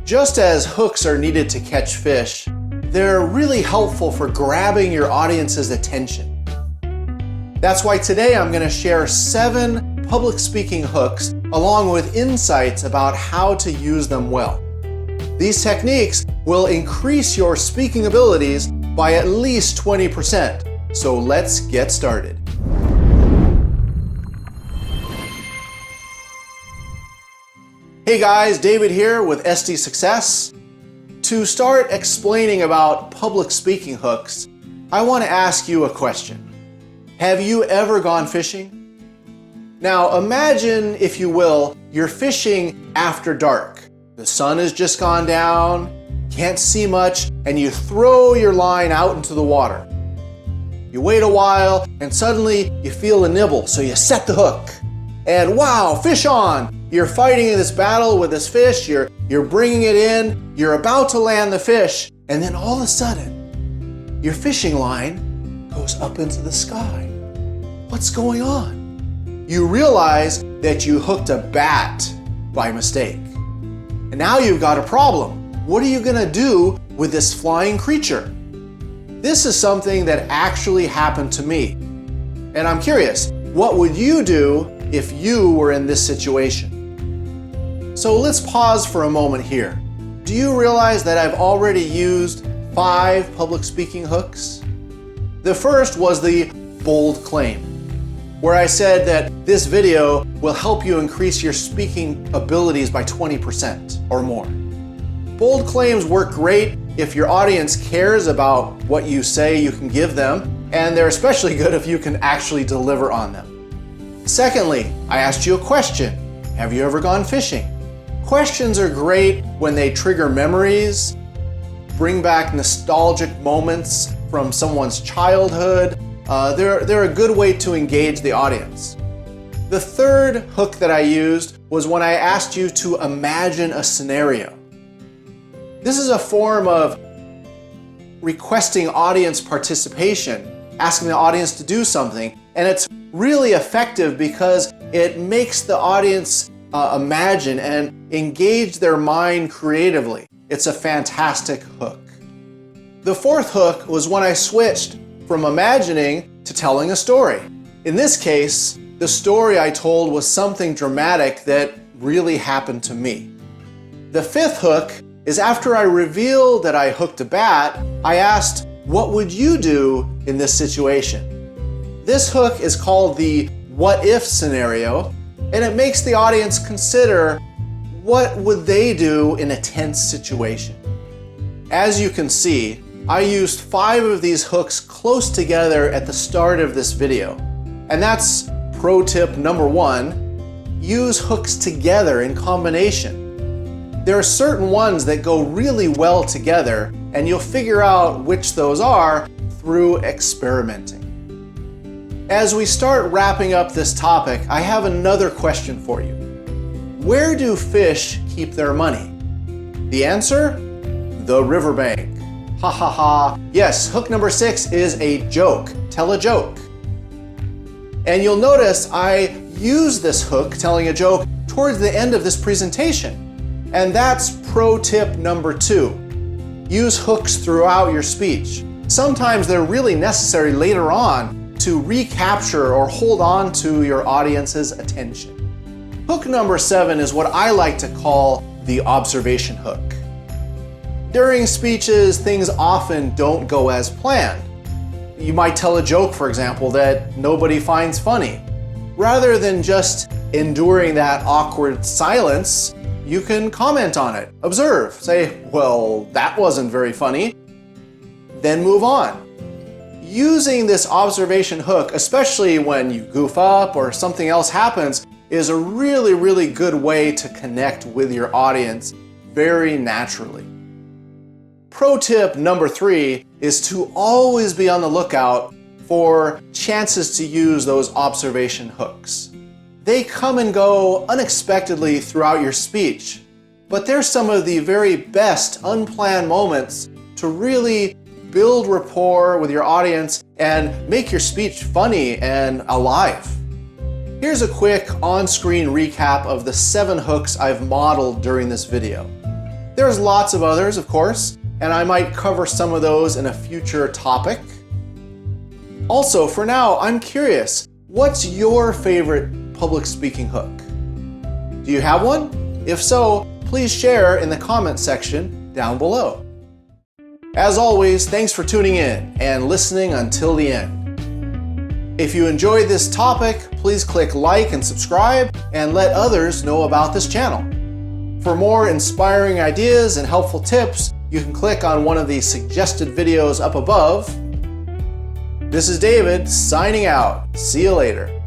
Just as hooks are needed to catch fish, they're really helpful for grabbing your audience's attention. That's why today I'm going to share 7 public speaking hooks along with insights about how to use them well. These techniques will increase your speaking abilities by at least 20%. So let's get started. Hey guys, David here with SD Success. To start explaining about public speaking hooks, I want to ask you a question. Have you ever gone fishing? Now imagine, if you will, you're fishing after dark. The sun has just gone down, can't see much, and you throw your line out into the water. You wait a while, and suddenly you feel a nibble, so you set the hook. And wow, fish on! You're fighting in this battle with this fish, you're bringing it in, you're about to land the fish, and then all of a sudden, your fishing line goes up into the sky. What's going on? You realize that you hooked a bat by mistake. And now you've got a problem. What are you gonna do with this flying creature? This is something that actually happened to me. And I'm curious, what would you do if you were in this situation? So let's pause for a moment here. Do you realize that I've already used 5 public speaking hooks? The first was the bold claim, where I said that this video will help you increase your speaking abilities by 20% or more. Bold claims work great if your audience cares about what you say you can give them, and they're especially good if you can actually deliver on them. Secondly, I asked you a question. Have you ever gone fishing? Questions are great when they trigger memories, bring back nostalgic moments from someone's childhood. They're a good way to engage the audience. The third hook that I used was when I asked you to imagine a scenario. This is a form of requesting audience participation, asking the audience to do something, and it's really effective because it makes the audience imagine and engage their mind creatively. It's a fantastic hook. The fourth hook was when I switched from imagining to telling a story. In this case, the story I told was something dramatic that really happened to me. The fifth hook is after I revealed that I hooked a bat, I asked, what would you do in this situation? This hook is called the what if scenario, and it makes the audience consider what would they do in a tense situation. As you can see, I used 5 of these hooks close together at the start of this video. And that's pro tip number 1, use hooks together in combination. There are certain ones that go really well together, and you'll figure out which those are through experimenting. As we start wrapping up this topic, I have another question for you. Where do fish keep their money? The answer? The riverbank. Ha ha ha. Yes, hook number 6 is a joke. Tell a joke. And you'll notice I use this hook, telling a joke, towards the end of this presentation. And that's pro tip number 2. Use hooks throughout your speech. Sometimes they're really necessary later on to recapture or hold on to your audience's attention. Hook number 7 is what I like to call the observation hook. During speeches, things often don't go as planned. You might tell a joke, for example, that nobody finds funny. Rather than just enduring that awkward silence, you can comment on it, observe, say, well, that wasn't very funny, then move on. Using this observation hook, especially when you goof up or something else happens, is a really, really good way to connect with your audience very naturally. Pro tip number 3 is to always be on the lookout for chances to use those observation hooks. They come and go unexpectedly throughout your speech, but they're some of the very best unplanned moments to really build rapport with your audience and make your speech funny and alive. Here's a quick on-screen recap of the 7 hooks I've modeled during this video. There's lots of others, of course, and I might cover some of those in a future topic. Also, for now, I'm curious, what's your favorite public speaking hook? Do you have one? If so, please share in the comment section down below. As always, thanks for tuning in and listening until the end. If you enjoyed this topic, please click like and subscribe and let others know about this channel. For more inspiring ideas and helpful tips, you can click on one of the suggested videos up above. This is David signing out. See you later.